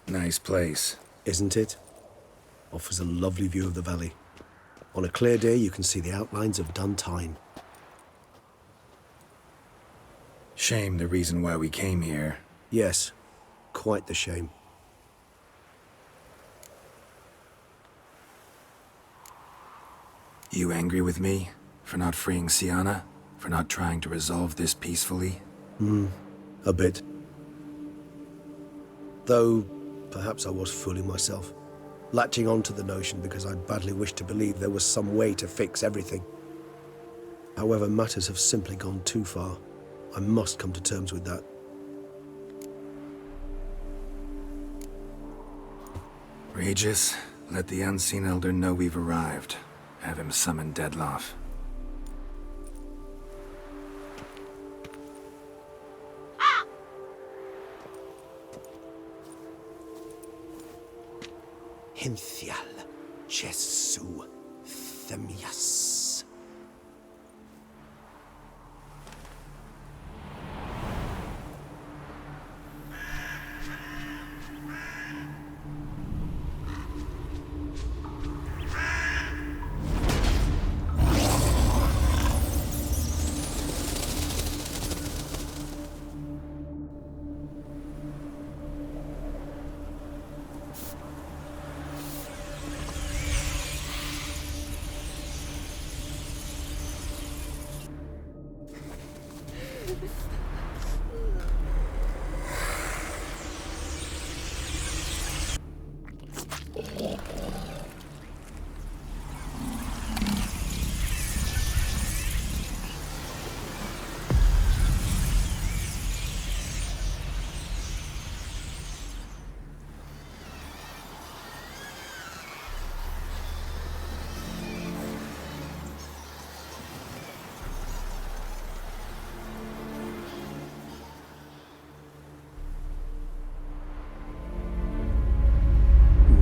Nice place. Isn't it? Offers a lovely view of the valley. On a clear day, you can see the outlines of Dun Tine. Shame the reason why we came here. Yes, quite the shame. You angry with me? For not freeing Siana? For not trying to resolve this peacefully? A bit. Though, perhaps I was fooling myself. Latching on to the notion because I badly wished to believe there was some way to fix everything. However, matters have simply gone too far. I must come to terms with that. Regis, let the Unseen Elder know we've arrived. Have him summon Dettlaff. Hinthial Jesu Themias.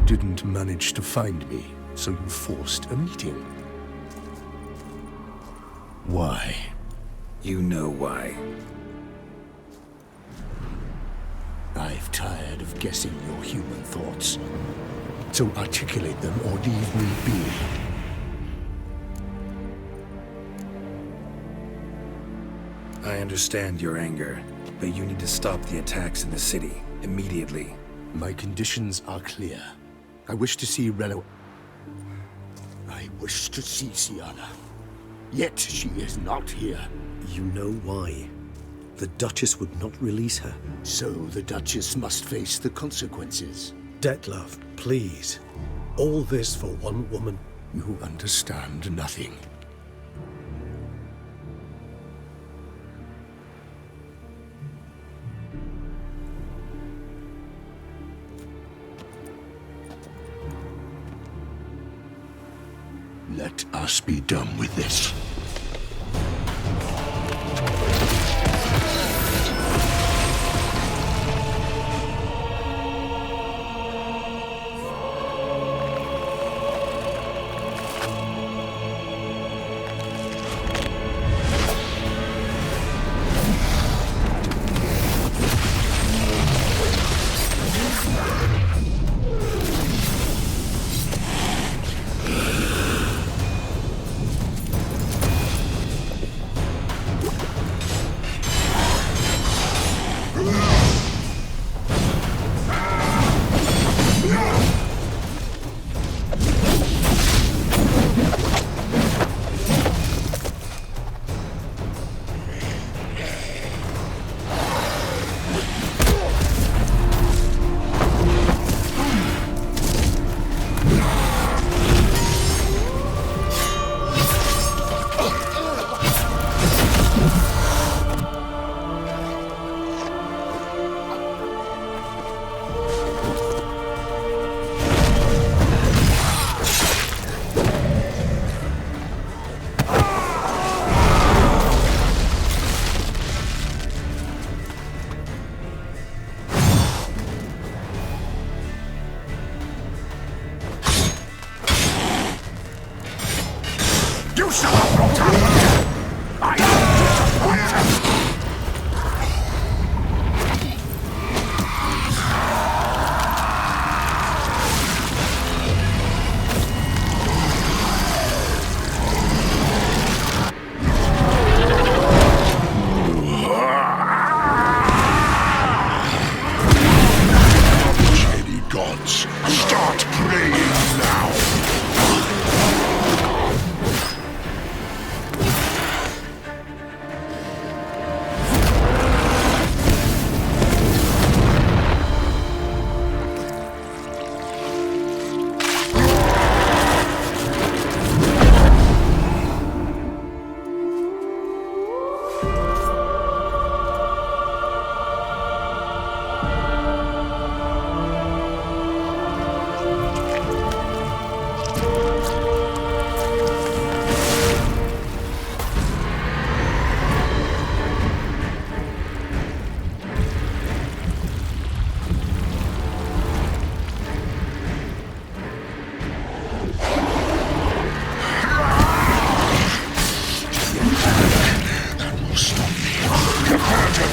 Didn't manage to find me, so you forced a meeting. Why? You know why. I've tired of guessing your human thoughts. So articulate them or leave me be. I understand your anger, but you need to stop the attacks in the city, immediately. My conditions are clear. I wish to see Relo. I wish to see Siana. Yet she is not here. You know why. The Duchess would not release her. So the Duchess must face the consequences. Dettlaff, please. All this for one woman. You understand nothing. Let us be done with this.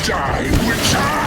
Die, Witcher!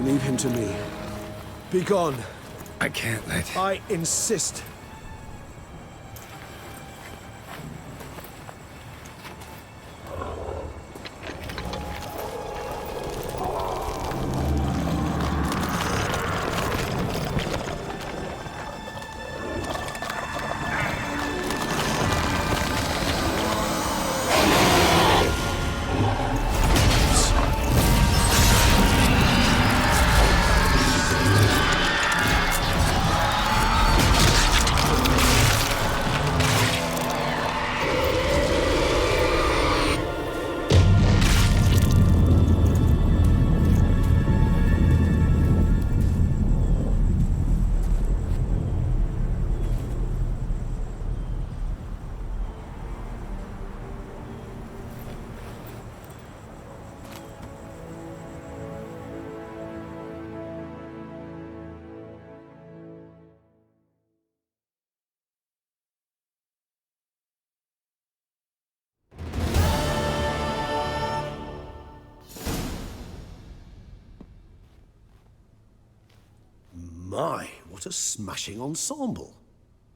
Leave him to me. Be gone. I can't let... I insist. My, what a smashing ensemble.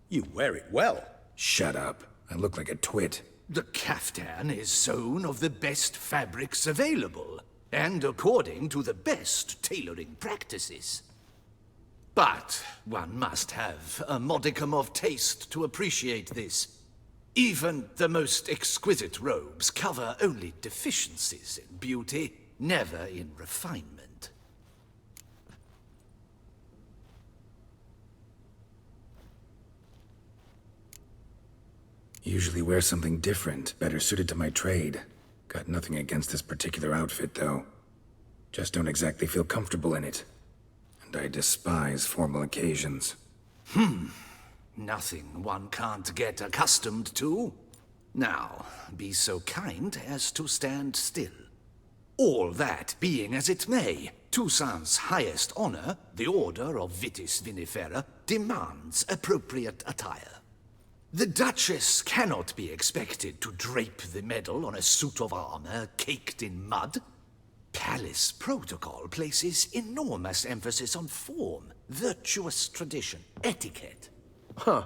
You wear it well. Shut up. I look like a twit. The caftan is sewn of the best fabrics available, and according to the best tailoring practices. But one must have a modicum of taste to appreciate this. Even the most exquisite robes cover only deficiencies in beauty, never in refinement. Usually wear something different, better suited to my trade. Got nothing against this particular outfit, though. Just don't exactly feel comfortable in it. And I despise formal occasions. Nothing one can't get accustomed to. Now, be so kind as to stand still. All that being as it may, Toussaint's highest honor, the Order of Vitis Vinifera, demands appropriate attire. The Duchess cannot be expected to drape the medal on a suit of armor caked in mud. Palace protocol places enormous emphasis on form, virtuous tradition, etiquette. Huh.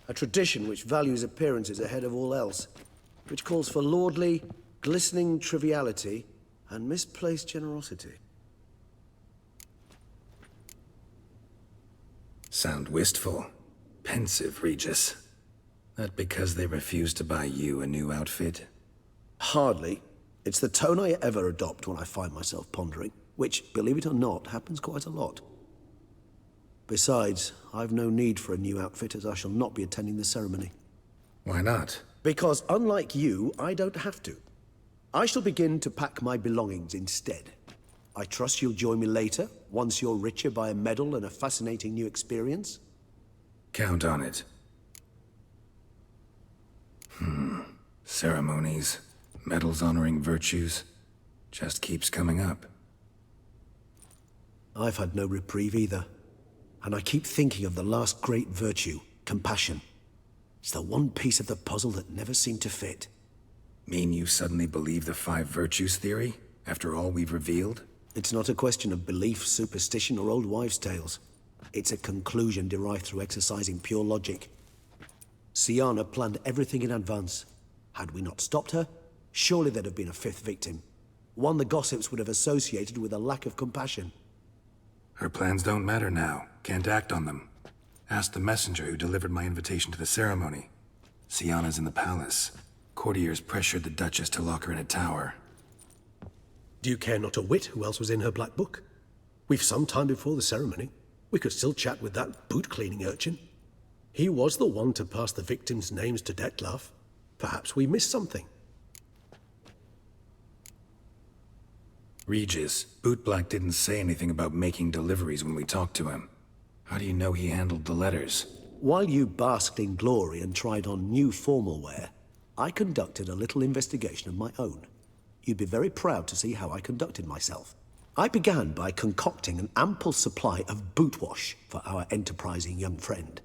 A tradition which values appearances ahead of all else. which calls for lordly, glistening triviality and misplaced generosity. Sound wistful, pensive, Regis. That because they refuse to buy you a new outfit? Hardly. It's the tone I ever adopt when I find myself pondering, which, believe it or not, happens quite a lot. Besides, I've no need for a new outfit as I shall not be attending the ceremony. Why not? Because unlike you, I don't have to. I shall begin to pack my belongings instead. I trust you'll join me later, once you're richer by a medal and a fascinating new experience? Count on it. Ceremonies, medals honoring virtues, just keeps coming up. I've had no reprieve either. And I keep thinking of the last great virtue, compassion. It's the one piece of the puzzle that never seemed to fit. Mean you suddenly believe the 5 virtues theory, after all we've revealed? It's not a question of belief, superstition, or old wives' tales. It's a conclusion derived through exercising pure logic. Syanna planned everything in advance. Had we not stopped her, surely there'd have been a 5th victim. One the gossips would have associated with a lack of compassion. Her plans don't matter now. Can't act on them. Ask the messenger who delivered my invitation to the ceremony. Syanna's in the palace. Courtiers pressured the Duchess to lock her in a tower. Do you care not a whit who else was in her black book? We've some time before the ceremony. We could still chat with that boot-cleaning urchin. He was the one to pass the victims' names to Dettlaff. Perhaps we missed something. Regis, Bootblack didn't say anything about making deliveries when we talked to him. How do you know he handled the letters? While you basked in glory and tried on new formal wear, I conducted a little investigation of my own. You'd be very proud to see how I conducted myself. I began by concocting an ample supply of boot wash for our enterprising young friend.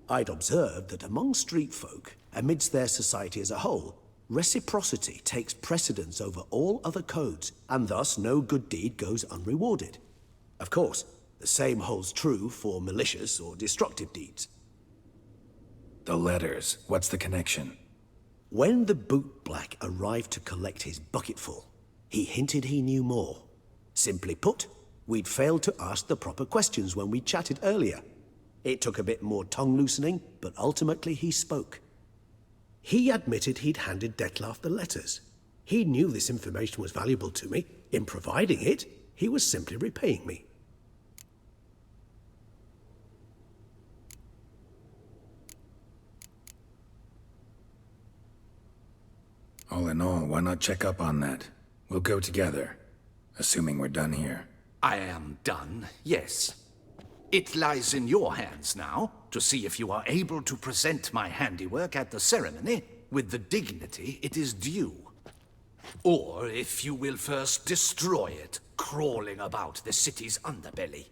I'd observed that among street folk, amidst their society as a whole, reciprocity takes precedence over all other codes, and thus no good deed goes unrewarded. Of course, the same holds true for malicious or destructive deeds. The letters, what's the connection? When the bootblack arrived to collect his bucketful, he hinted he knew more. Simply put, we'd failed to ask the proper questions when we chatted earlier. It took a bit more tongue-loosening, but ultimately he spoke. He admitted he'd handed Dettlaff the letters. He knew this information was valuable to me. In providing it, he was simply repaying me. All in all, why not check up on that? We'll go together, assuming we're done here. I am done, yes. It lies in your hands now to see if you are able to present my handiwork at the ceremony with the dignity it is due. Or if you will first destroy it, crawling about the city's underbelly.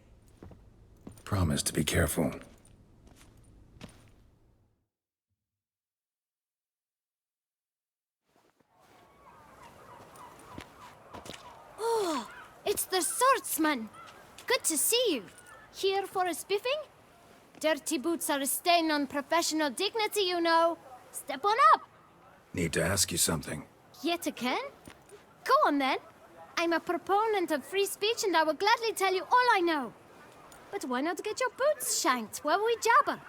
Promise to be careful. It's the swordsman. Good to see you. Here for a spiffing? Dirty boots are a stain on professional dignity, you know. Step on up. Need to ask you something. Yet again? Go on then. I'm a proponent of free speech and I will gladly tell you all I know. But why not get your boots shanked while we jabber?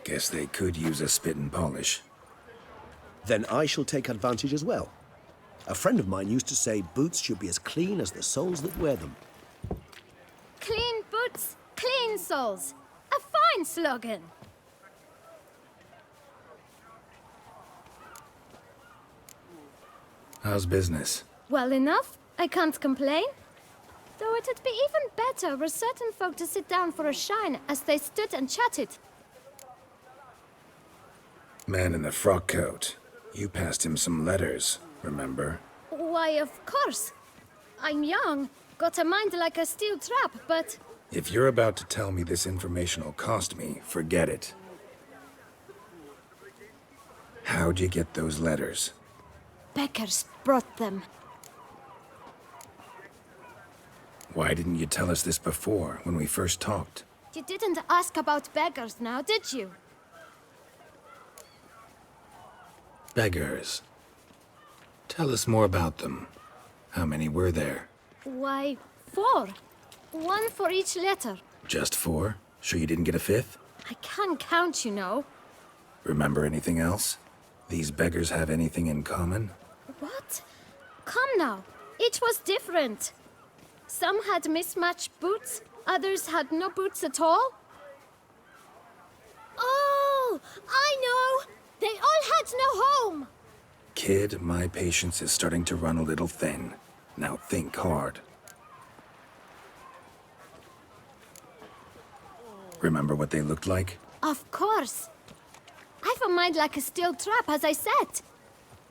Guess they could use a spit and polish. Then I shall take advantage as well. A friend of mine used to say boots should be as clean as the soles that wear them. Clean boots, clean soles. A fine slogan. How's business? Well enough. I can't complain. Though it'd be even better were certain folk to sit down for a shine as they stood and chatted. Man in the frock coat. You passed him some letters, remember? Why, of course. I'm young, got a mind like a steel trap, but... If you're about to tell me this information will cost me, forget it. How'd you get those letters? Beggars brought them. Why didn't you tell us this before, when we first talked? You didn't ask about beggars now, did you? Beggars. Tell us more about them. How many were there? Why, 4. One for each letter. Just 4? Sure you didn't get a 5th? I can't count, you know. Remember anything else? These beggars have anything in common? What? Come now. Each was different. Some had mismatched boots, others had no boots at all. Oh, I know! They all had no home! Kid, my patience is starting to run a little thin. Now think hard. Remember what they looked like? Of course. I've a mind like a steel trap, as I said.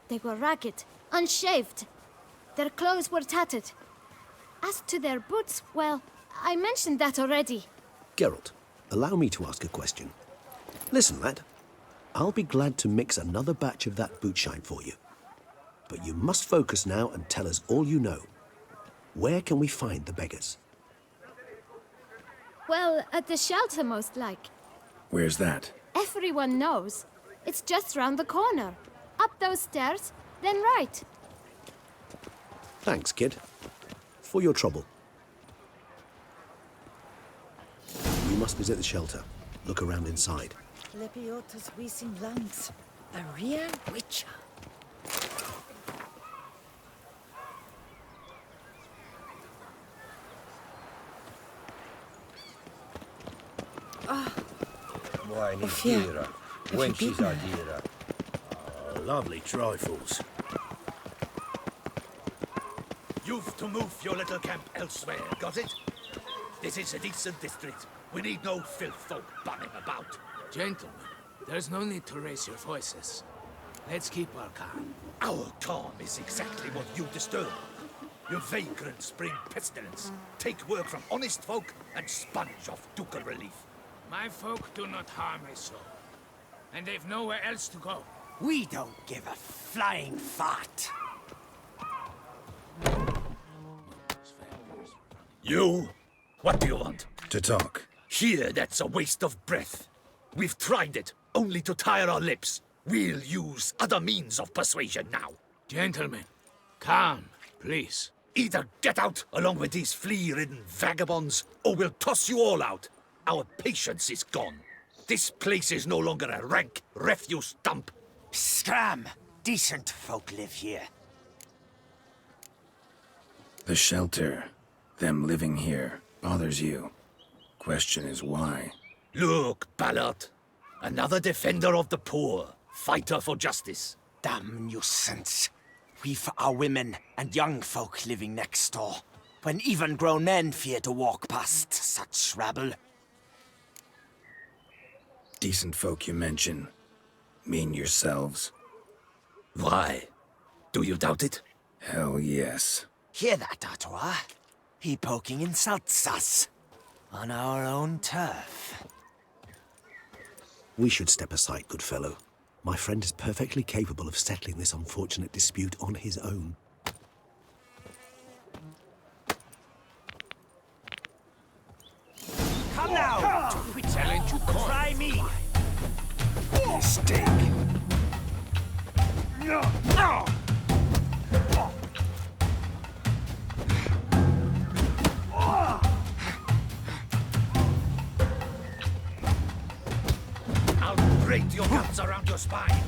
They were ragged, unshaved. Their clothes were tattered. As to their boots, well, I mentioned that already. Geralt, allow me to ask a question. Listen, lad. I'll be glad to mix another batch of that boot shine for you. But you must focus now and tell us all you know. Where can we find the beggars? Well, at the shelter, most like. Where's that? Everyone knows. It's just round the corner. Up those stairs, then right. Thanks, kid. For your trouble. We must visit the shelter. Look around inside. Lebiota's wheezing lungs. A real witcher. Wine is yeah. dearer. Wenches are dearer. Lovely trifles. You've to move your little camp elsewhere, got it? This is a decent district. We need no filth folk bunning about. Gentlemen, there's no need to raise your voices. Let's keep our calm. Our calm is exactly what you disturb. Your vagrants bring pestilence, take work from honest folk, and sponge off ducal relief. My folk do not harm a soul. And they've nowhere else to go. We don't give a flying fart. You? What do you want? To talk. Here, that's a waste of breath. We've tried it, only to tire our lips. We'll use other means of persuasion now. Gentlemen, calm, please. Either get out along with these flea-ridden vagabonds, or we'll toss you all out. Our patience is gone. This place is no longer a rank refuse dump. Scram! Decent folk live here. The shelter, them living here, bothers you. Question is why? Look, Ballard. Another defender of the poor. Fighter for justice. Damn nuisance. We've our women and young folk living next door, when even grown men fear to walk past such rabble. Decent folk you mention. Mean yourselves? Why? Do you doubt it? Hell yes. Hear that, Artois? He poking insults us. On our own turf. We should step aside, good fellow. My friend is perfectly capable of settling this unfortunate dispute on his own. Come now! Challenge you call. Try me! Mistake. I'll grate your guts around your spine.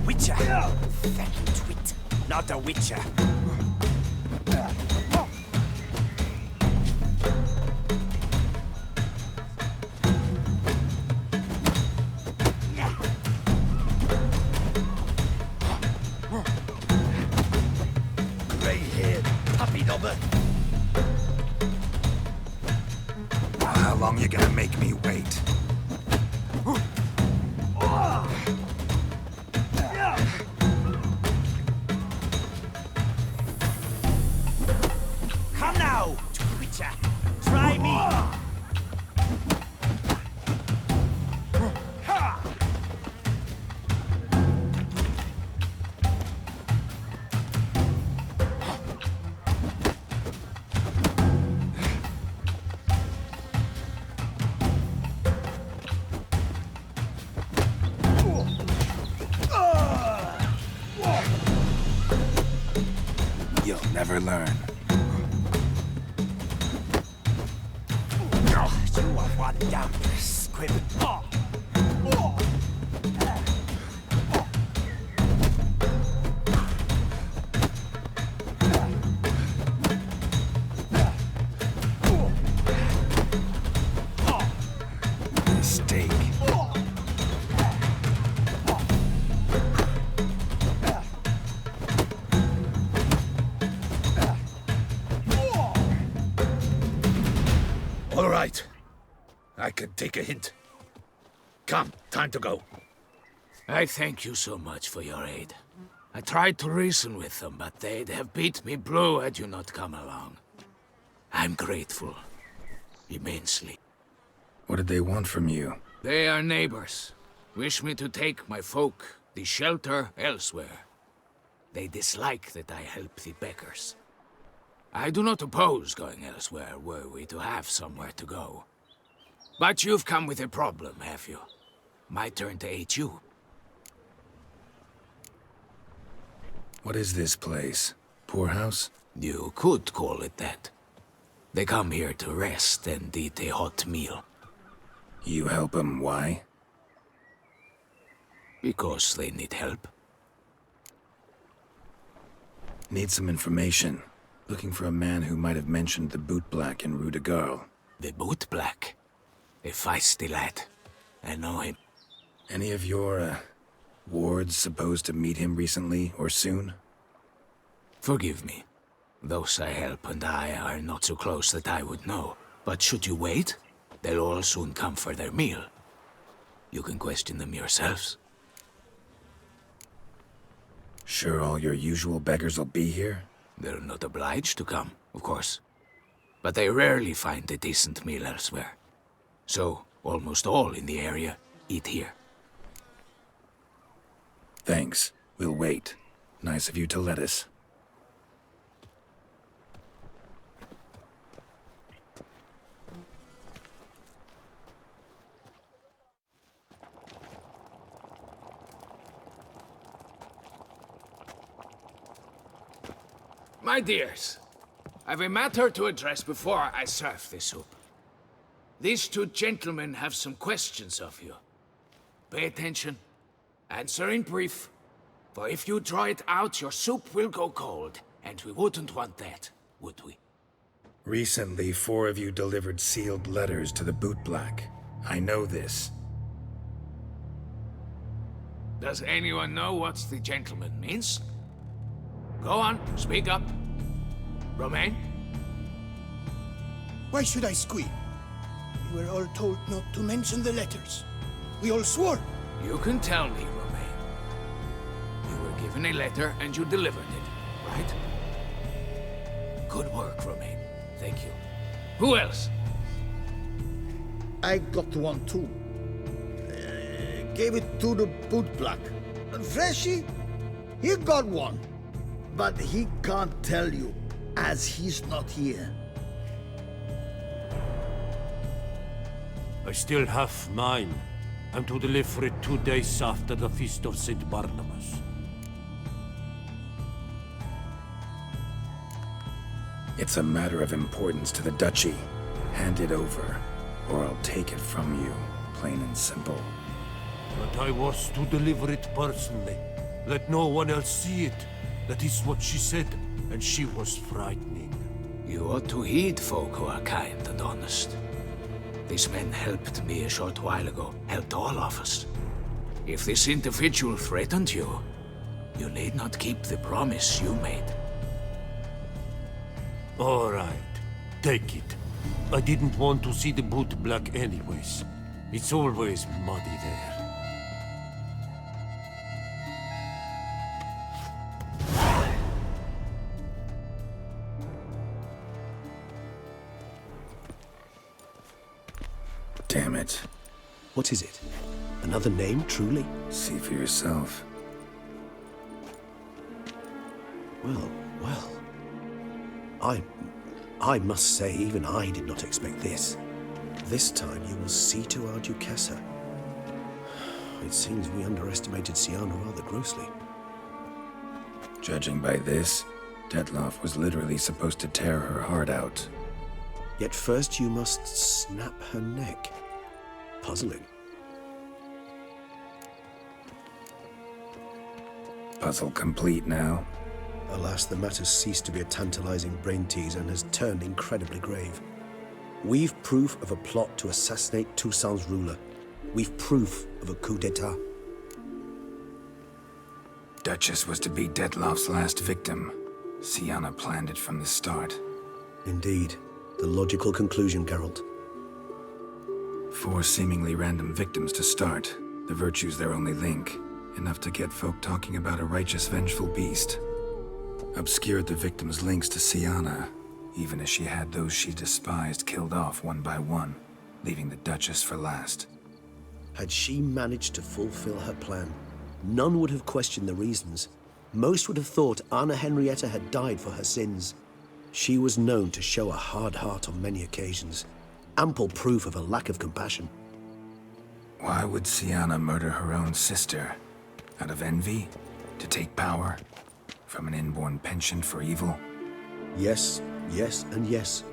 Witcher! Thank twit. Not a witcher. Grey-haired puppy knobber. How long you gonna make me wait? Come now, Witcher. Try me. never learn. You are one damn squib. Mistake. All right. I can take a hint. Come, time to go. I thank you so much for your aid. I tried to reason with them, but they'd have beat me blue had you not come along. I'm grateful. Immensely. What did they want from you? They are neighbors. Wish me to take my folk, the shelter, elsewhere. They dislike that I help the beggars. I do not oppose going elsewhere, were we to have somewhere to go. But you've come with a problem, have you? My turn to aid you. What is this place? Poorhouse? You could call it that. They come here to rest and eat a hot meal. You help them, why? Because they need help. Need some information. Looking for a man who might have mentioned the Boot Black in Rue de Garl. The Boot Black. A feisty lad. I know him. Any of your, wards supposed to meet him recently or soon? Forgive me. Those I help and I are not so close that I would know. But should you wait, they'll all soon come for their meal. You can question them yourselves. Sure all your usual beggars will be here? They're not obliged to come, of course. But they rarely find a decent meal elsewhere. So, almost all in the area eat here. Thanks. We'll wait. Nice of you to let us. My dears, I've a matter to address before I serve the soup. These two gentlemen have some questions of you. Pay attention. Answer in brief. For if you draw it out, your soup will go cold. And we wouldn't want that, would we? Recently, 4 of you delivered sealed letters to the Boot Black. I know this. Does anyone know what the gentleman means? Go on, speak up. Romain? Why should I squeal? We were all told not to mention the letters. We all swore. You can tell me, Romain. You were given a letter and you delivered it, right? Good work, Romain. Thank you. Who else? I got one too. Gave it to the Boot Black. And Freshy, he got one. But he can't tell you, as he's not here. I still have mine. I'm to deliver it 2 days after the Feast of St. Barnabas. It's a matter of importance to the Duchy. Hand it over, or I'll take it from you, plain and simple. But I was to deliver it personally. Let no one else see it. That is what she said, and she was frightening. You ought to heed folk who are kind and honest. These men helped me a short while ago, helped all of us. If this individual threatened you, you need not keep the promise you made. All right, take it. I didn't want to see the Boot Black anyways. It's always muddy there. Damn it. What is it? Another name, truly? See for yourself. Well, well. I must say, even I did not expect this. This time you will see to our Duquesa. It seems we underestimated Syanna rather grossly. Judging by this, Detloff was literally supposed to tear her heart out. Yet first you must snap her neck. Puzzling. Puzzle complete now. Alas, the matter's ceased to be a tantalizing brain tease and has turned incredibly grave. We've proof of a plot to assassinate Toussaint's ruler. We've proof of a coup d'etat. Duchess was to be Detloff's last victim. Syanna planned it from the start. Indeed. The logical conclusion, Geralt. 4 seemingly random victims to start. The virtue's their only link. Enough to get folk talking about a righteous, vengeful beast. Obscured the victims' links to Syanna, even as she had those she despised killed off one by one, leaving the Duchess for last. Had she managed to fulfill her plan, none would have questioned the reasons. Most would have thought Anna Henrietta had died for her sins. She was known to show a hard heart on many occasions. Ample proof of a lack of compassion. Why would Syanna murder her own sister? Out of envy? To take power? From an inborn penchant for evil? Yes, yes, and yes.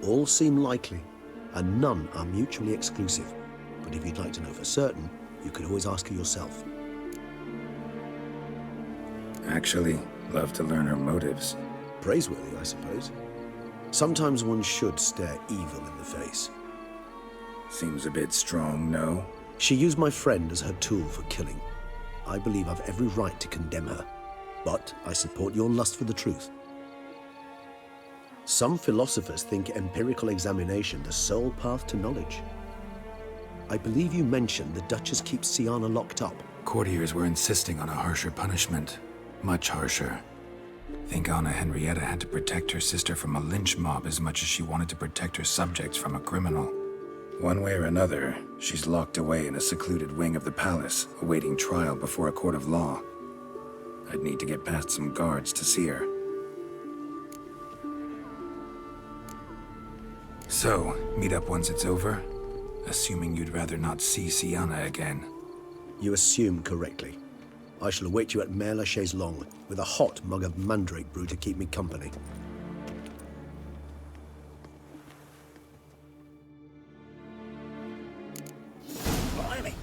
All seem likely, and none are mutually exclusive. But if you'd like to know for certain, you could always ask her yourself. Actually, love to learn her motives. Praiseworthy, I suppose. Sometimes one should stare evil in the face. Seems a bit strong, no? She used my friend as her tool for killing. I believe I've every right to condemn her, but I support your lust for the truth. Some philosophers think empirical examination the sole path to knowledge. I believe you mentioned the Duchess keeps Syanna locked up. Courtiers were insisting on a harsher punishment. Much harsher. Think Anna Henrietta had to protect her sister from a lynch mob as much as she wanted to protect her subjects from a criminal. One way or another, she's locked away in a secluded wing of the palace, awaiting trial before a court of law. I'd need to get past some guards to see her. So, meet up once it's over? Assuming you'd rather not see Syanna again. You assume correctly. I shall await you at Mère la Chaise Longue, with a hot mug of mandrake brew to keep me company. Blimey.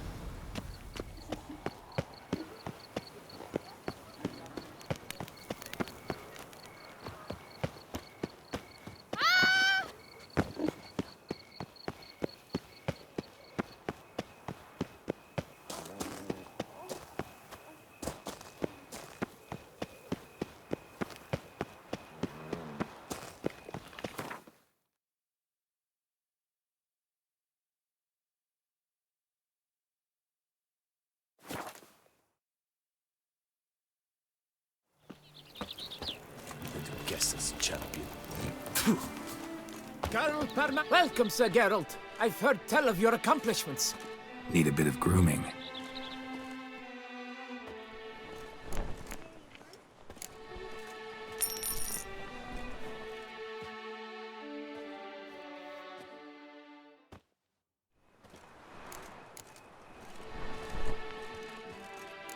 Guesses, champion. Geralt Perma. Welcome, Sir Geralt. I've heard tell of your accomplishments. Need a bit of grooming.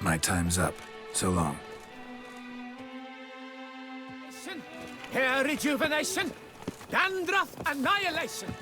My time's up. So long. Hair rejuvenation, dandruff annihilation.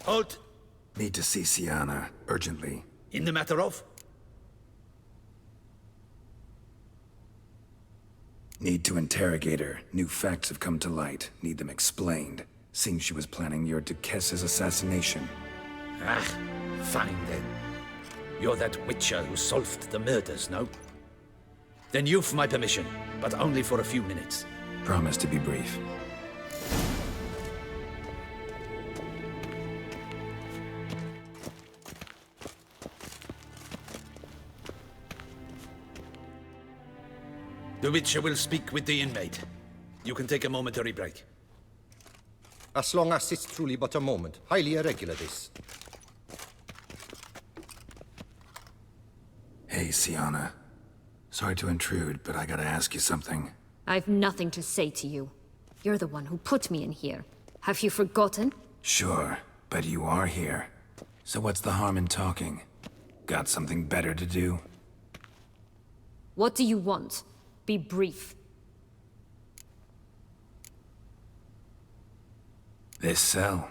Halt! Need to see Syanna, urgently. In the matter of? Need to interrogate her. New facts have come to light. Need them explained. Seems she was planning your Duquesse's assassination. Ah, fine then. You're that witcher who solved the murders, no? Then you've my permission, but only for a few minutes. Promise to be brief. The Witcher will speak with the inmate. You can take a momentary break. As long as it's truly but a moment. Highly irregular, this. Hey, Sienna. Sorry to intrude, but I gotta ask you something. I've nothing to say to you. You're the one who put me in here. Have you forgotten? Sure, but you are here. So what's the harm in talking? Got something better to do? What do you want? Be brief. This cell.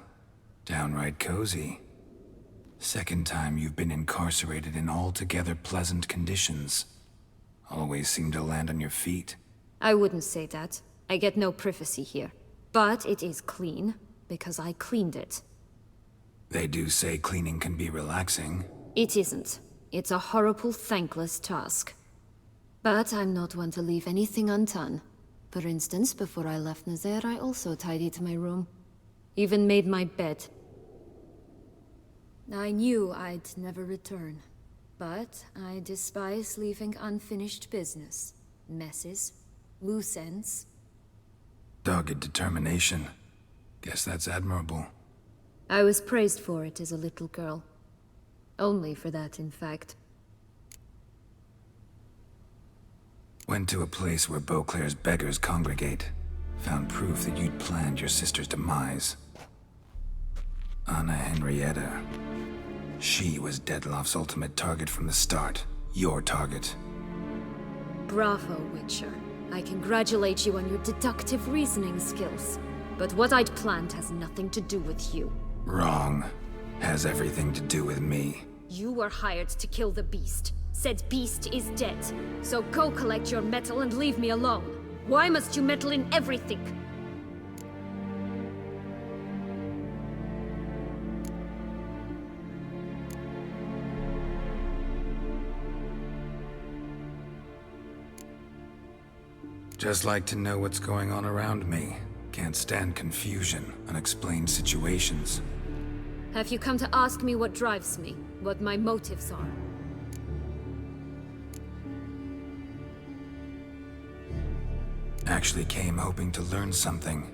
Downright cozy. Second time you've been incarcerated in altogether pleasant conditions. Always seem to land on your feet. I wouldn't say that. I get no privacy here. But it is clean, because I cleaned it. They do say cleaning can be relaxing. It isn't. It's a horrible, thankless task. But I'm not one to leave anything undone. For instance, before I left Nazaire, I also tidied my room. Even made my bed. I knew I'd never return. But I despise leaving unfinished business. Messes. Loose ends. Dogged determination. Guess that's admirable. I was praised for it as a little girl. Only for that, in fact. Went to a place where Beauclair's beggars congregate. Found proof that you'd planned your sister's demise. Anna Henrietta. She was Dettlaff's ultimate target from the start. Your target. Bravo, Witcher. I congratulate you on your deductive reasoning skills. But what I'd planned has nothing to do with you. Wrong. Has everything to do with me. You were hired to kill the beast. Said beast is dead. So go collect your metal and leave me alone. Why must you meddle in everything? Just like to know what's going on around me. Can't stand confusion, unexplained situations. Have you come to ask me what drives me? What my motives are? Actually came hoping to learn something.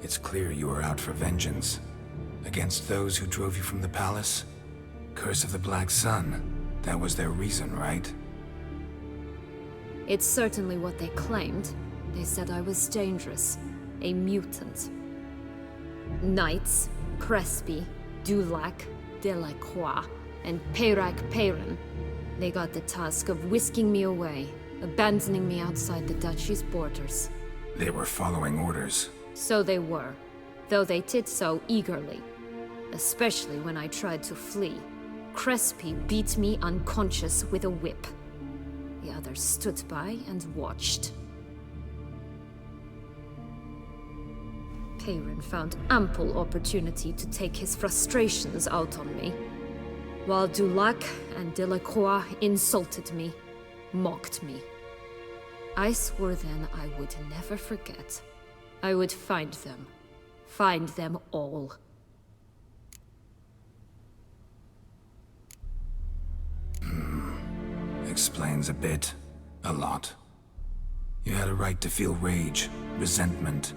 It's clear you were out for vengeance. Against those who drove you from the palace? Curse of the Black Sun. That was their reason, right? It's certainly what they claimed. They said I was dangerous. A mutant. Knights, Crespi, Dulac, Delacroix, and Peyrac Peyran. They got the task of whisking me away, abandoning me outside the duchy's borders. They were following orders. So they were, though they did so eagerly. Especially when I tried to flee. Crespi beat me unconscious with a whip. The others stood by and watched. Peyran found ample opportunity to take his frustrations out on me, while Dulac and Delacroix insulted me, mocked me. I swore then I would never forget. I would find them all. Explains a bit. A lot. You had a right to feel rage, resentment.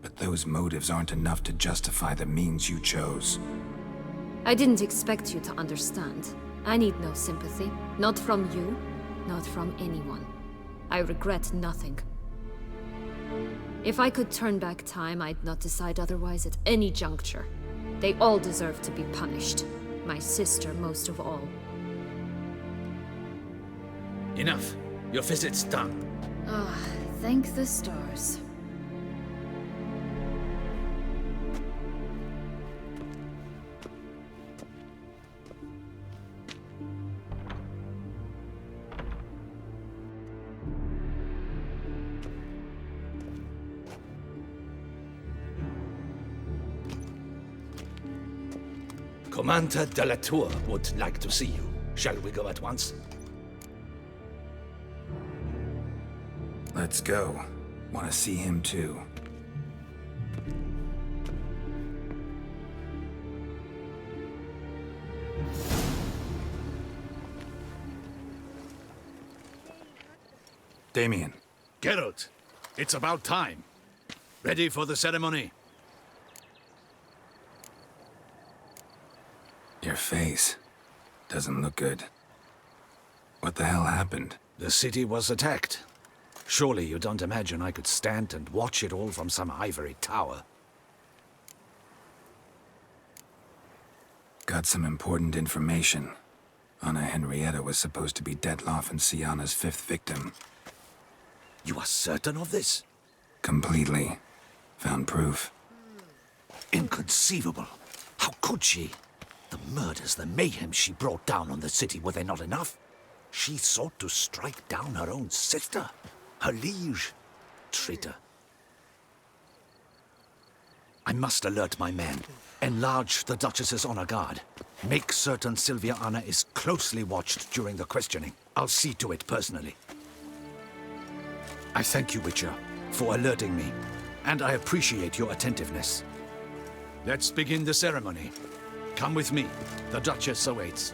But those motives aren't enough to justify the means you chose. I didn't expect you to understand. I need no sympathy. Not from you, not from anyone. I regret nothing. If I could turn back time, I'd not decide otherwise at any juncture. They all deserve to be punished. My sister most of all. Enough. Your visit's done. Ah, thank the stars. Commander de la Tour would like to see you. Shall we go at once? Let's go. Want to see him too. Damien. Geralt, it's about time. Ready for the ceremony? Your face doesn't look good. What the hell happened? The city was attacked. Surely you don't imagine I could stand and watch it all from some ivory tower. Got some important information. Anna Henrietta was supposed to be Detloff and Syanna's 5th victim. You are certain of this? Completely. Found proof. Inconceivable. How could she? The murders, the mayhem she brought down on the city, were they not enough? She sought to strike down her own sister, her liege. Traitor. I must alert my men. Enlarge the Duchess's honor guard. Make certain Sylvia Anna is closely watched during the questioning. I'll see to it personally. I thank you, Witcher, for alerting me, and I appreciate your attentiveness. Let's begin the ceremony. Come with me. The Duchess awaits.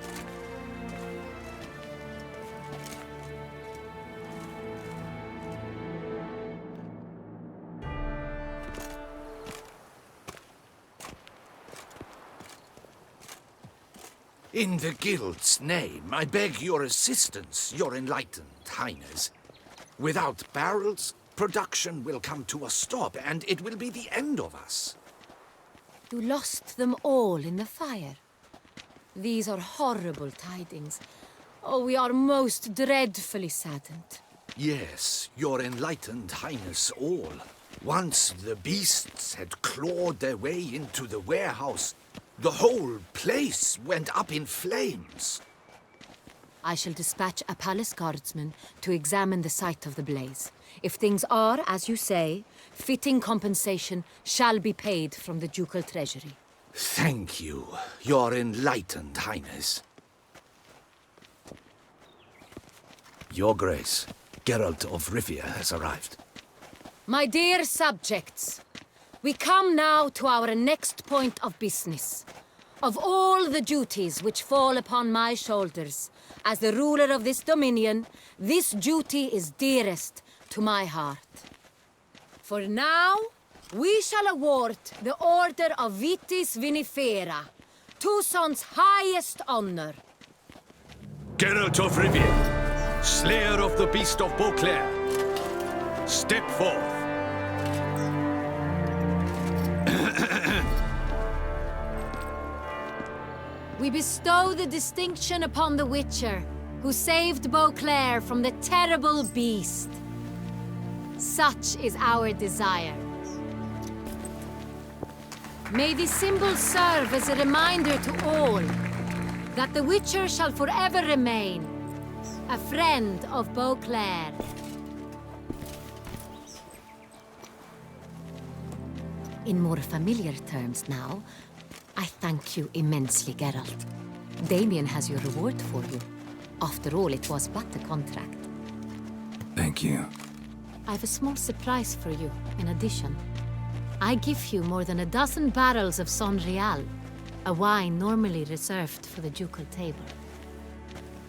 In the Guild's name, I beg your assistance, your enlightened highness. Without barrels, production will come to a stop, and it will be the end of us. You lost them all in the fire. These are horrible tidings. Oh, we are most dreadfully saddened. Yes, your enlightened highness all. Once the beasts had clawed their way into the warehouse, the whole place went up in flames. I shall dispatch a palace guardsman to examine the site of the blaze. If things are, as you say, fitting compensation shall be paid from the ducal treasury. Thank you, your enlightened highness. Your Grace, Geralt of Rivia has arrived. My dear subjects, we come now to our next point of business. Of all the duties which fall upon my shoulders, as the ruler of this dominion, this duty is dearest to my heart. For now, we shall award the Order of Vitis Vinifera, Toussaint's highest honor. Geralt of Rivia, slayer of the beast of Beauclair, step forth. We bestow the distinction upon the Witcher, who saved Beauclair from the terrible beast. Such is our desire. May this symbol serve as a reminder to all that the Witcher shall forever remain a friend of Beauclair. In more familiar terms now, I thank you immensely, Geralt. Damien has your reward for you. After all, it was but a contract. Thank you. I have a small surprise for you, in addition. I give you more than a dozen barrels of Sonreal, a wine normally reserved for the ducal table.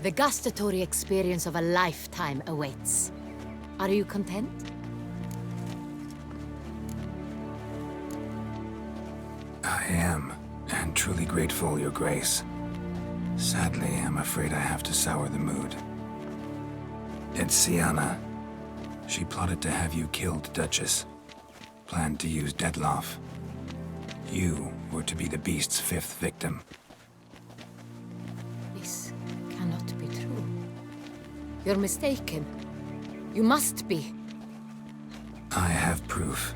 The gustatory experience of a lifetime awaits. Are you content? I am, and truly grateful, Your Grace. Sadly, I'm afraid I have to sour the mood. It's Syanna. She plotted to have you killed, Duchess. Planned to use Detloff. You were to be the beast's 5th victim. This cannot be true. You're mistaken. You must be. I have proof.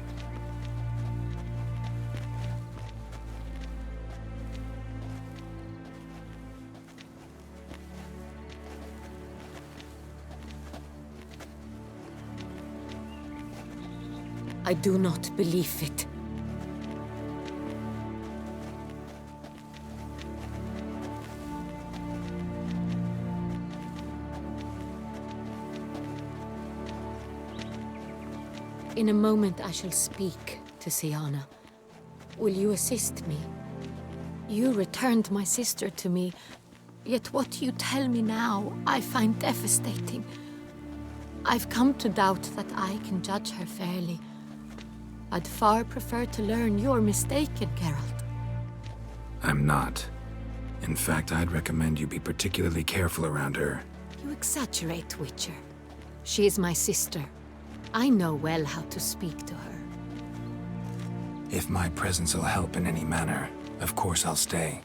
I do not believe it. In a moment I shall speak to Siana. Will you assist me? You returned my sister to me, yet what you tell me now I find devastating. I've come to doubt that I can judge her fairly. I'd far prefer to learn you're mistaken, Geralt. I'm not. In fact, I'd recommend you be particularly careful around her. You exaggerate, Witcher. She is my sister. I know well how to speak to her. If my presence will help in any manner, of course I'll stay.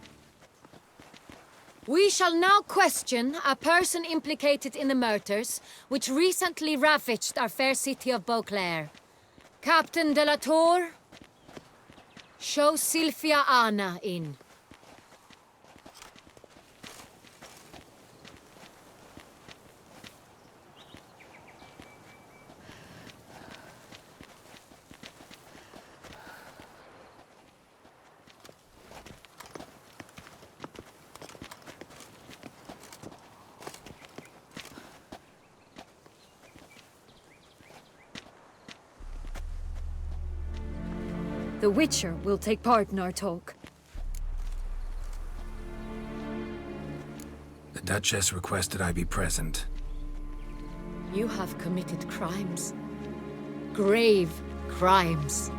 We shall now question a person implicated in the murders which recently ravaged our fair city of Beauclair. Captain de la Tour, show Sylvia Anna in. The Witcher will take part in our talk. The Duchess requested I be present. You have committed crimes. Grave crimes.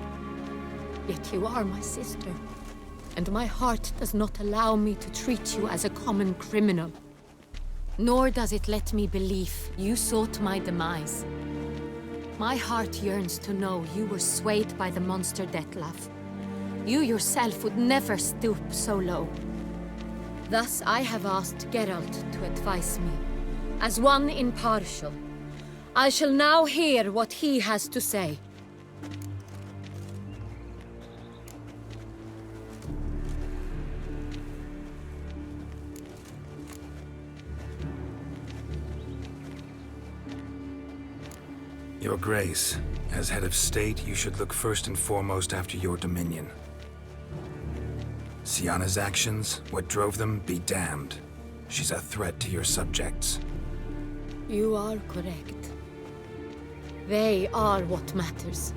Yet you are my sister, and my heart does not allow me to treat you as a common criminal. Nor does it let me believe you sought my demise. My heart yearns to know you were swayed by the monster Dettlaff. You yourself would never stoop so low. Thus I have asked Geralt to advise me. As one impartial, I shall now hear what he has to say. Your Grace, as head of state, you should look first and foremost after your dominion. Siana's actions, what drove them, be damned. She's a threat to your subjects. You are correct. They are what matters.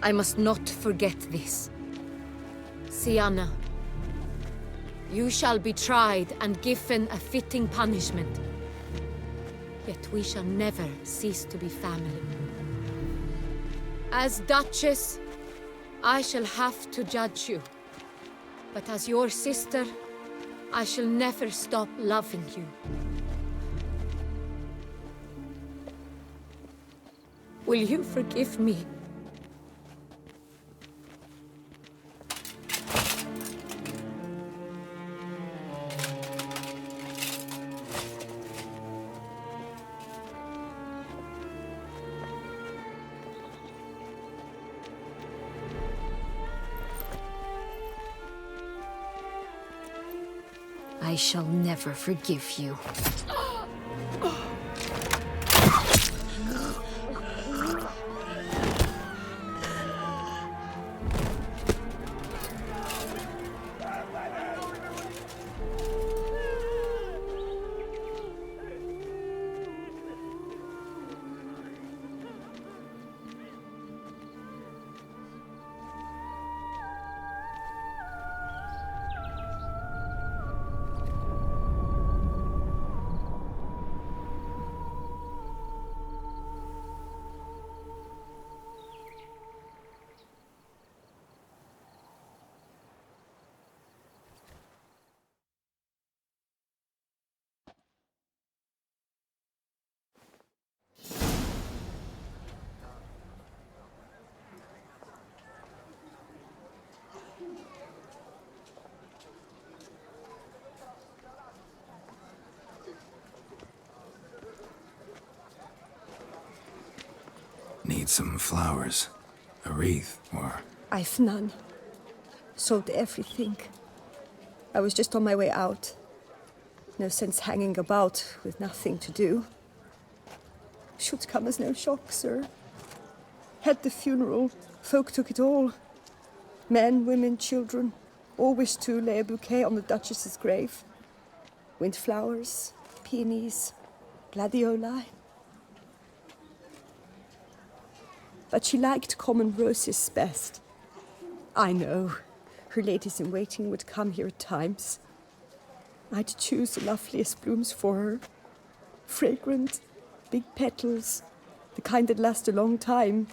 I must not forget this. Siana, you shall be tried and given a fitting punishment. Yet we shall never cease to be family. As Duchess, I shall have to judge you. But as your sister, I shall never stop loving you. Will you forgive me? I shall never forgive you. Need some flowers. A wreath, or... I've none. Sold everything. I was just on my way out. No sense hanging about with nothing to do. Should come as no shock, sir. Had the funeral, folk took it all. Men, women, children, all wished to lay a bouquet on the Duchess's grave. Windflowers, peonies, gladioli. but she liked common roses best. I know, her ladies-in-waiting would come here at times. I'd choose the loveliest blooms for her. Fragrant, big petals, the kind that last a long time.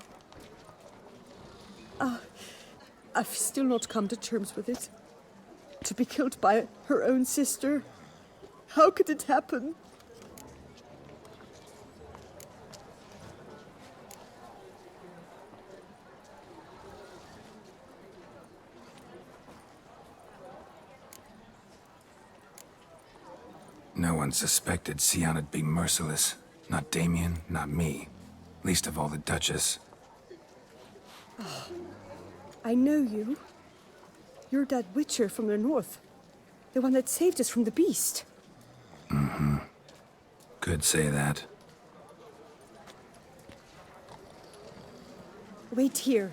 I've still not come to terms with it. To be killed by her own sister. How could it happen? No one suspected Sianna'd be merciless. Not Damien, not me. Least of all the Duchess. Oh, I know you. You're that witcher from the north. The one that saved us from the beast. Mm-hmm. Could say that. Wait here.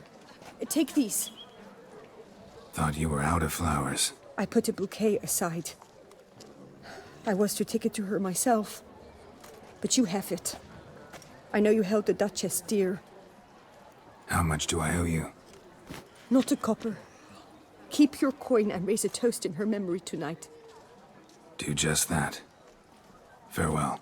Take these. Thought you were out of flowers. I put a bouquet aside. I was to take it to her myself. But you have it. I know you held the Duchess dear. How much do I owe you? Not a copper. Keep your coin and raise a toast in her memory tonight. Do just that. Farewell.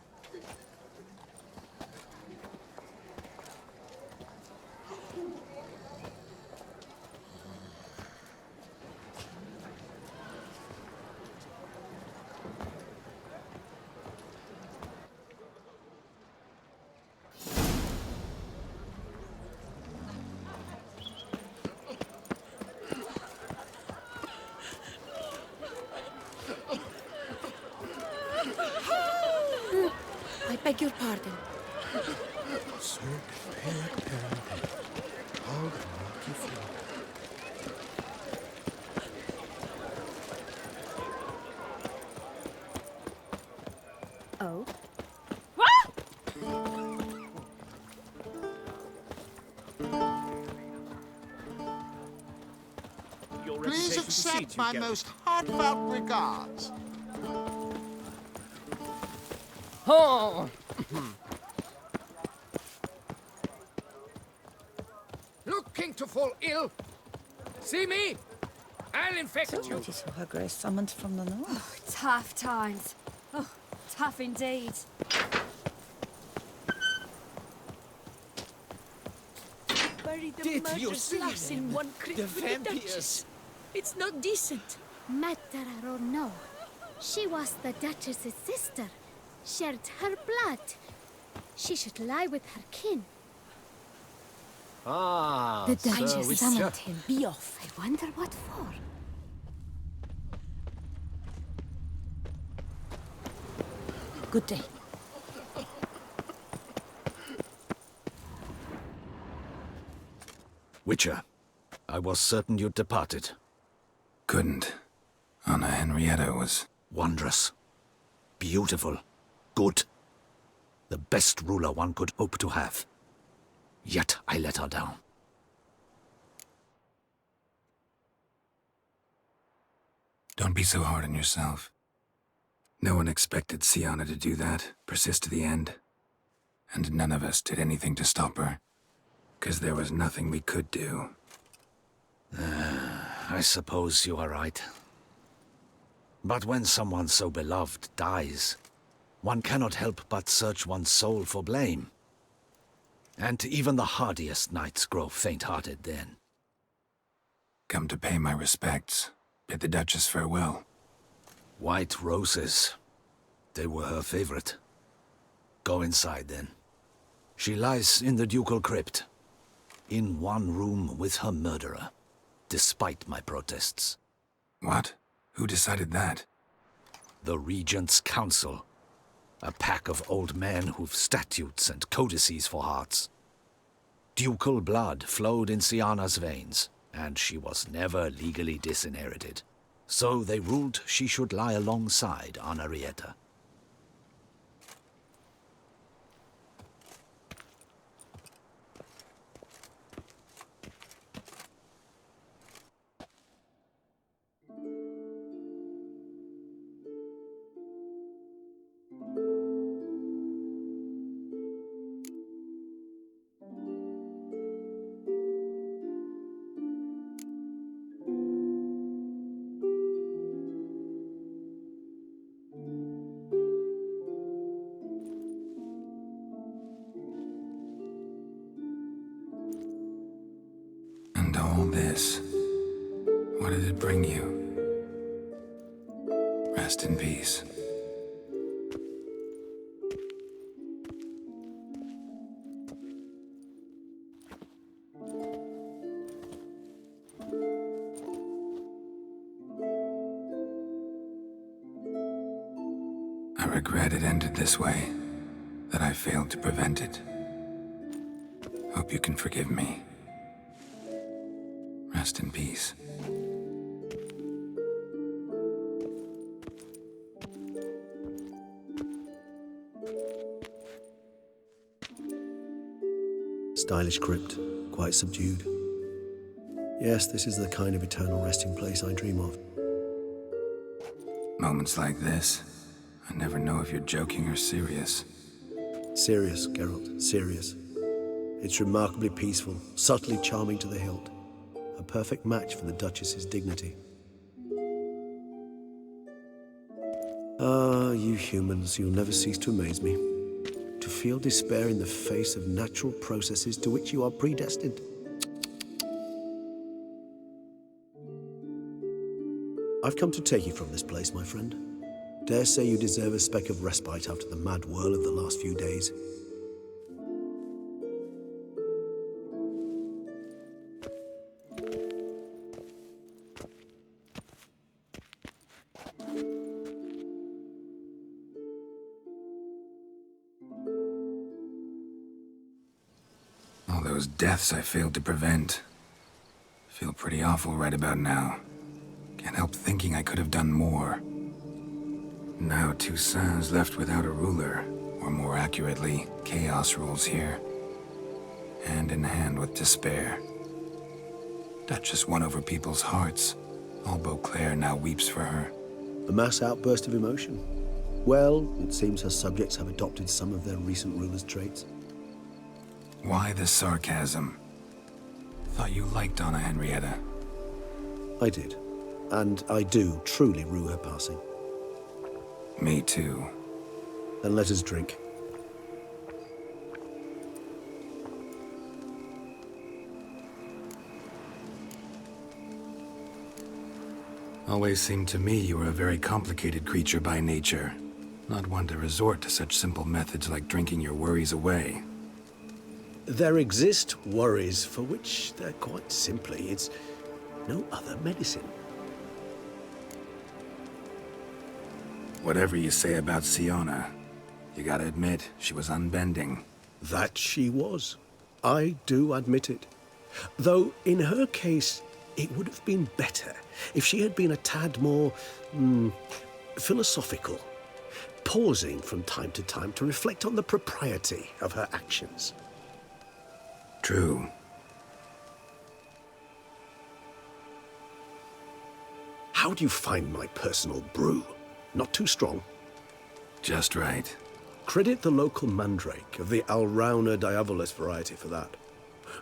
I beg your pardon. Oh? Please accept my most heartfelt regards. Oh! Looking to fall ill? See me? I'll infect you. It is her grace summoned from the north. Oh, tough times. Oh, tough indeed. Bury the Did you murderous see lass them? in one crypt The with the vampires. Duchess. It's not decent. Matter or no, she was the Duchess's sister. Shared her blood. She should lie with her kin. Ah, The Duchess summoned so him. Be off. I wonder what for. Good day. Witcher, I was certain you'd departed. Couldn't. Anna Henrietta was... Wondrous. Beautiful. Good. The best ruler one could hope to have. Yet I let her down. Don't be so hard on yourself. No one expected Sianna to do that, persist to the end. And none of us did anything to stop her. 'Cause there was nothing we could do. I suppose you are right. But when someone so beloved dies, one cannot help but search one's soul for blame. And even the hardiest knights grow faint-hearted then. Come to pay my respects. Bid the Duchess farewell. White roses. They were her favorite. Go inside then. She lies in the ducal crypt. In one room with her murderer. Despite my protests. What? Who decided that? The Regent's Council. A pack of old men who've statutes and codices for hearts. Ducal blood flowed in Sianna's veins, and she was never legally disinherited. So they ruled she should lie alongside Anna Henrietta. And all this, what did it bring you? Rest in peace. I regret it ended this way, that I failed to prevent it. Hope you can forgive me. Rest in peace. Stylish crypt, quite subdued. Yes, this is the kind of eternal resting place I dream of. Moments like this, I never know if you're joking or serious. Serious, Geralt, serious. It's remarkably peaceful, subtly charming to the hilt. A perfect match for the Duchess's dignity. Ah, you humans, you'll never cease to amaze me. To feel despair in the face of natural processes to which you are predestined. I've come to take you from this place, my friend. Dare say you deserve a speck of respite after the mad whirl of the last few days. All those deaths I failed to prevent. Feel pretty awful right about now. Can't help thinking I could have done more. Now Toussaint's left without a ruler, or more accurately, chaos rules here. Hand in hand with despair. Duchess won over people's hearts. All Beauclair now weeps for her. A mass outburst of emotion. Well, it seems her subjects have adopted some of their recent ruler's traits. Why the sarcasm? Thought you liked Anna Henrietta. I did. And I do truly rue her passing. Me too. Then let us drink. Always seemed to me you were a very complicated creature by nature. Not one to resort to such simple methods like drinking your worries away. There exist worries for which they're quite simply, it's no other medicine. Whatever you say about Siona, you gotta admit, she was unbending. That she was. I do admit it. Though, in her case, it would have been better if she had been a tad more, philosophical, pausing from time to time to reflect on the propriety of her actions. True. How do you find my personal brew? Not too strong? Just right. Credit the local mandrake of the Alrauna diavolus variety for that.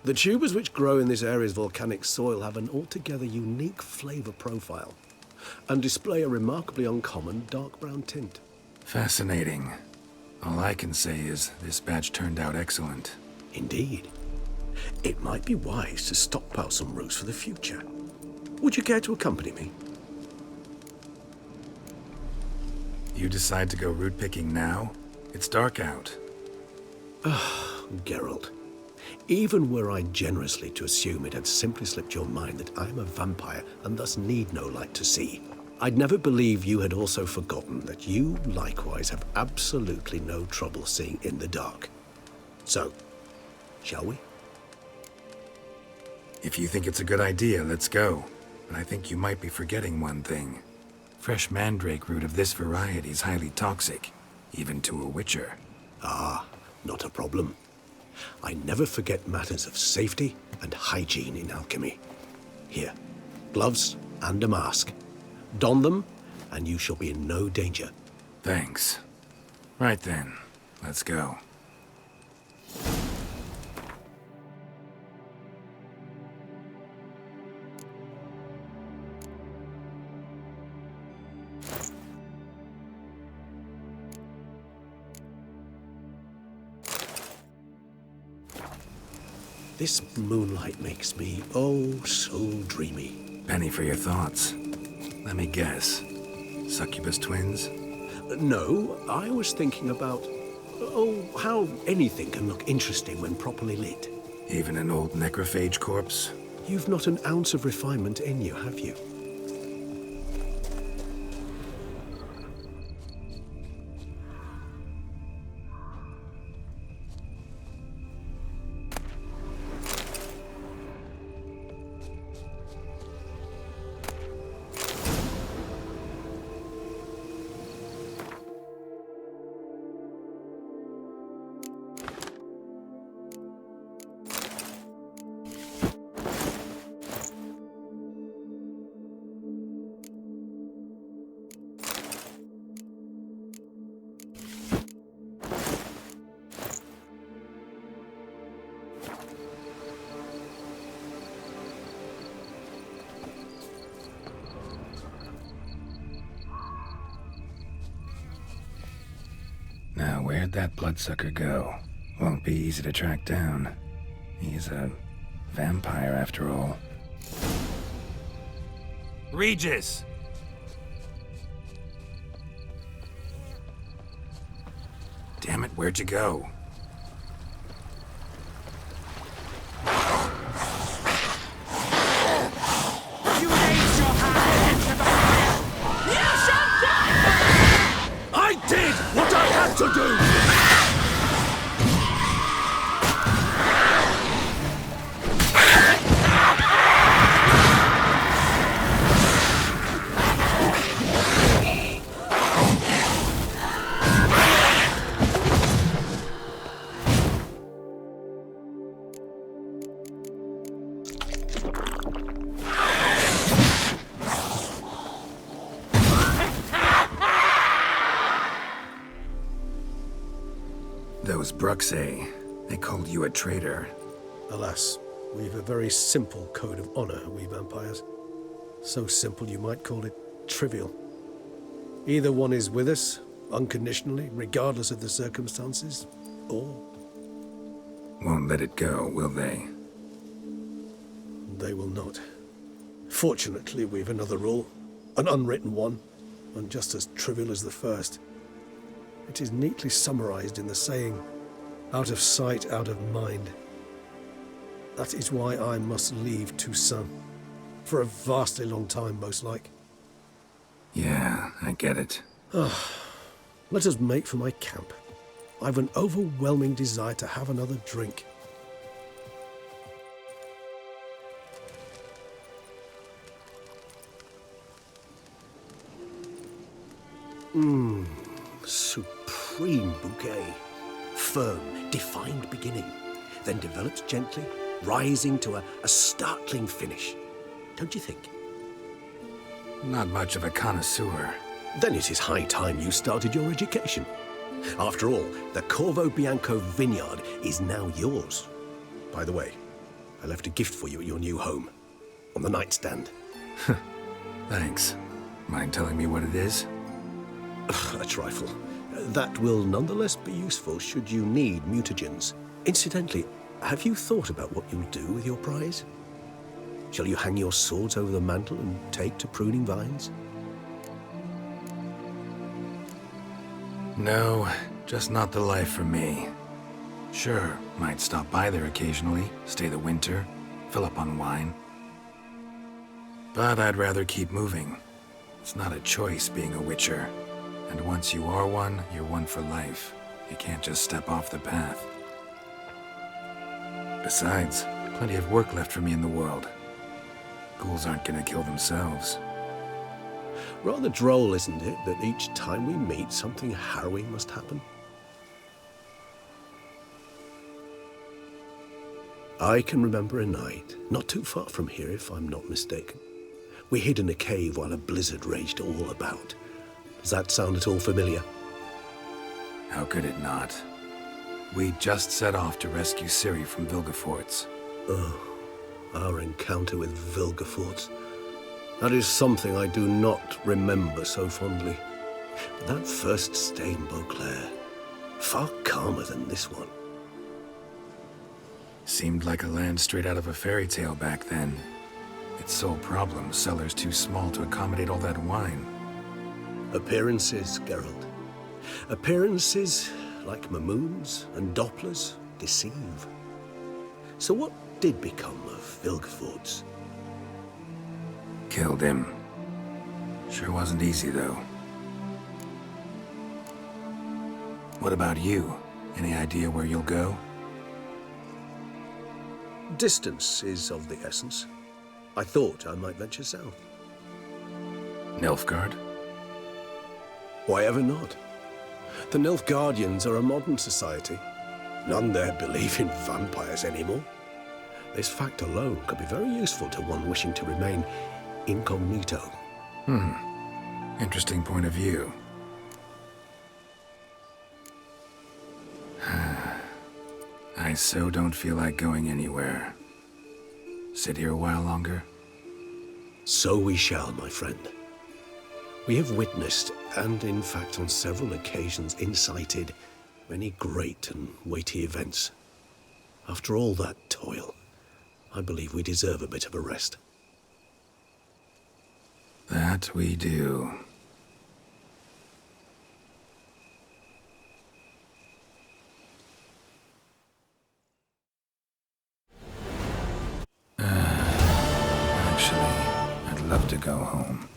The tubers which grow in this area's volcanic soil have an altogether unique flavor profile and display a remarkably uncommon dark brown tint. Fascinating. All I can say is this batch turned out excellent. Indeed. It might be wise to stockpile some roots for the future. Would you care to accompany me? You decide to go root picking now? It's dark out. Geralt. Even were I generously to assume it had simply slipped your mind that I am a vampire and thus need no light to see, I'd never believe you had also forgotten that you likewise have absolutely no trouble seeing in the dark. So, shall we? If you think it's a good idea, let's go. But I think you might be forgetting one thing. Fresh mandrake root of this variety is highly toxic, even to a witcher. Ah, not a problem. I never forget matters of safety and hygiene in alchemy. Here, gloves and a mask. Don them, and you shall be in no danger. Thanks. Right then, let's go. This moonlight makes me, oh, so dreamy. Penny for your thoughts. Let me guess. Succubus twins? No, I was thinking about, oh, how anything can look interesting when properly lit. Even an old necrophage corpse? You've not an ounce of refinement in you, have you? Now, where'd that bloodsucker go? Won't be easy to track down. He's a vampire, after all. Regis! Damn it, where'd you go? You raised your hand into the fire! You shall die! I did what I had to do! Those Bruxae, they called you a traitor. Alas, we've a very simple code of honor, we vampires. So simple you might call it trivial. Either one is with us, unconditionally, regardless of the circumstances, or... Won't let it go, will they? They will not. Fortunately, we've another rule, an unwritten one, and just as trivial as the first. It is neatly summarized in the saying, out of sight, out of mind. That is why I must leave Toussaint. For a vastly long time, most like. Yeah, I get it. Let us make for my camp. I've an overwhelming desire to have another drink. Supreme bouquet. Firm, defined beginning, then develops gently, rising to a startling finish. Don't you think? Not much of a connoisseur. Then it is high time you started your education. After all, the Corvo Bianco vineyard is now yours. By the way, I left a gift for you at your new home. On the nightstand. Thanks. Mind telling me what it is? A trifle. That will nonetheless be useful should you need mutagens. Incidentally, have you thought about what you'll do with your prize? Shall you hang your swords over the mantle and take to pruning vines? No, just not the life for me. Sure, might stop by there occasionally, stay the winter, fill up on wine. But I'd rather keep moving. It's not a choice being a witcher. And once you are one, you're one for life. You can't just step off the path. Besides, plenty of work left for me in the world. Ghouls aren't gonna kill themselves. Rather droll, isn't it, that each time we meet, something harrowing must happen? I can remember a night, not too far from here if I'm not mistaken. We hid in a cave while a blizzard raged all about. Does that sound at all familiar? How could it not? We just set off to rescue Ciri from Vilgefortz. Oh, our encounter with Vilgefortz. That is something I do not remember so fondly. But that first stay in Beauclair, far calmer than this one. Seemed like a land straight out of a fairy tale back then. Its sole problem, cellars too small to accommodate all that wine. Appearances, Geralt. Appearances, like Mamoons and Dopplers, deceive. So what did become of Vilgefortz? Killed him. Sure wasn't easy, though. What about you? Any idea where you'll go? Distance is of the essence. I thought I might venture south. Nilfgaard? Why ever not? The Nilfgaardians are a modern society. None there believe in vampires anymore. This fact alone could be very useful to one wishing to remain incognito. Interesting point of view. I so don't feel like going anywhere. Sit here a while longer? So we shall, my friend. We have witnessed, and in fact on several occasions incited, many great and weighty events. After all that toil, I believe we deserve a bit of a rest. That we do. Actually, I'd love to go home.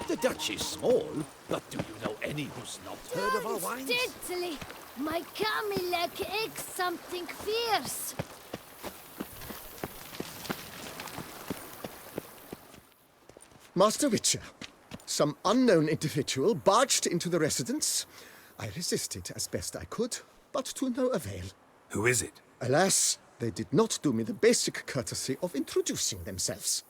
The Dutch is small, but do you know any who's not heard of our wines? Instantly, my Camilek aches something fierce. Master Witcher, some unknown individual barged into the residence. I resisted as best I could, but to no avail. Who is it? Alas, they did not do me the basic courtesy of introducing themselves.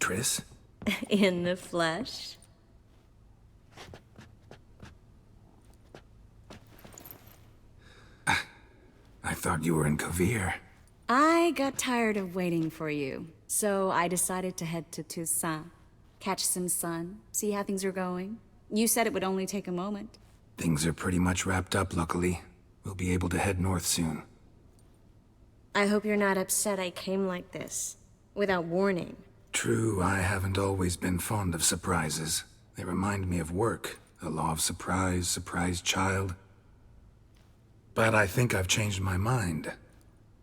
Triss? In the flesh? I thought you were in Kovir. I got tired of waiting for you, so I decided to head to Toussaint. Catch some sun, see how things are going. You said it would only take a moment. Things are pretty much wrapped up, luckily. We'll be able to head north soon. I hope you're not upset I came like this, without warning. True, I haven't always been fond of surprises. They remind me of work. The law of surprise, surprise child. But I think I've changed my mind.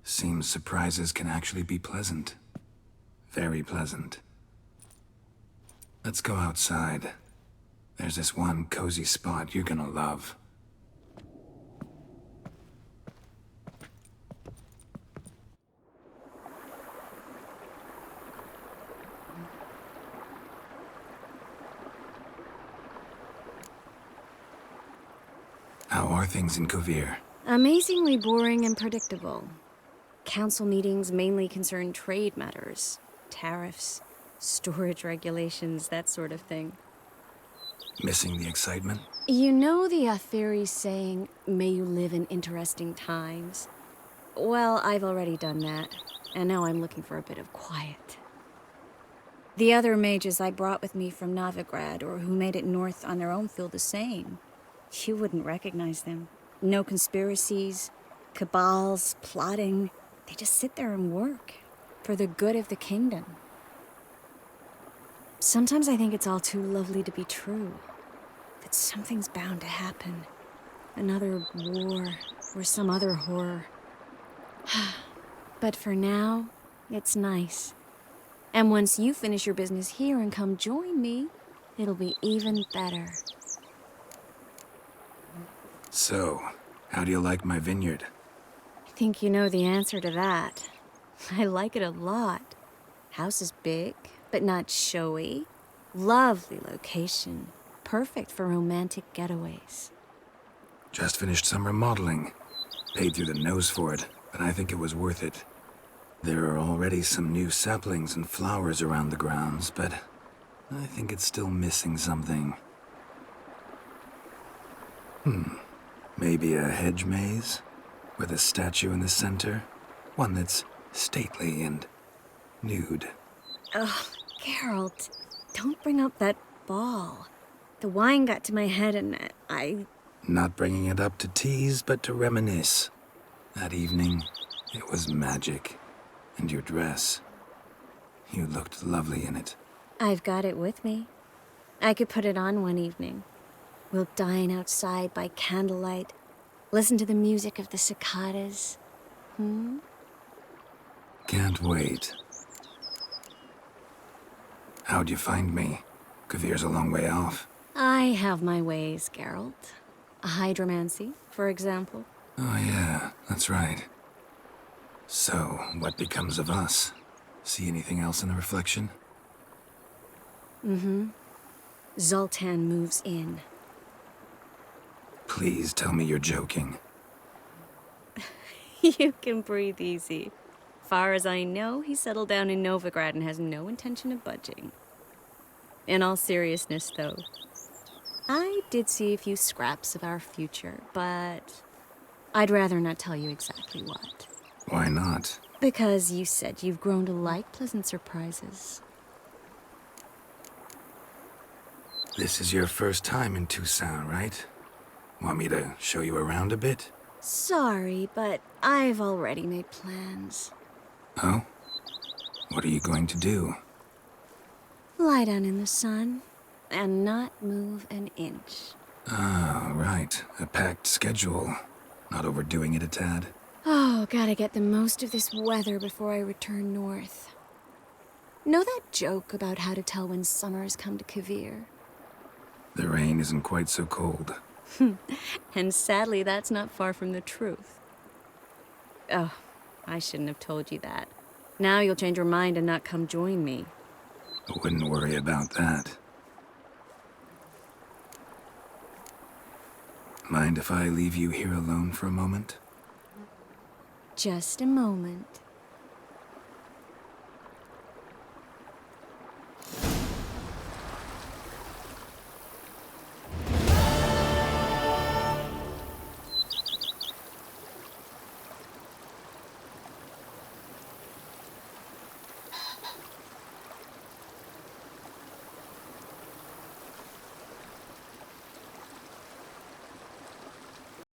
Seems surprises can actually be pleasant. Very pleasant. Let's go outside. There's this one cozy spot you're gonna love. How are things in Kovir? Amazingly boring and predictable. Council meetings mainly concern trade matters, tariffs, storage regulations, that sort of thing. Missing the excitement? You know the Aetheri saying, may you live in interesting times? Well, I've already done that, and now I'm looking for a bit of quiet. The other mages I brought with me from Novigrad or who made it north on their own feel the same. You wouldn't recognize them. No conspiracies, cabals, plotting. They just sit there and work for the good of the kingdom. Sometimes I think it's all too lovely to be true. That something's bound to happen. Another war or some other horror. But for now, it's nice. And once you finish your business here and come join me, it'll be even better. So, how do you like my vineyard? I think you know the answer to that. I like it a lot. House is big, but not showy. Lovely location. Perfect for romantic getaways. Just finished some remodeling. Paid through the nose for it, but I think it was worth it. There are already some new saplings and flowers around the grounds, but I think it's still missing something. Maybe a hedge maze? With a statue in the center? One that's stately and nude. Oh, Geralt, don't bring up that ball. The wine got to my head and I... Not bringing it up to tease, but to reminisce. That evening, it was magic. And your dress. You looked lovely in it. I've got it with me. I could put it on one evening. We'll dine outside by candlelight, listen to the music of the cicadas. Can't wait. How'd you find me? Kvir's a long way off. I have my ways, Geralt. Hydromancy, for example. Oh yeah, that's right. So, what becomes of us? See anything else in the reflection? Zoltan moves in. Please tell me you're joking. You can breathe easy. Far as I know, he settled down in Novigrad and has no intention of budging. In all seriousness, though, I did see a few scraps of our future, but I'd rather not tell you exactly what. Why not? Because you said you've grown to like pleasant surprises. This is your first time in Toussaint, right? Want me to show you around a bit? Sorry, but I've already made plans. Oh? What are you going to do? Lie down in the sun and not move an inch. Ah, right. A packed schedule. Not overdoing it a tad. Oh, gotta get the most of this weather before I return north. Know that joke about how to tell when summer's come to Kvir? The rain isn't quite so cold. And sadly, that's not far from the truth. Oh, I shouldn't have told you that. Now you'll change your mind and not come join me. I wouldn't worry about that. Mind if I leave you here alone for a moment? Just a moment.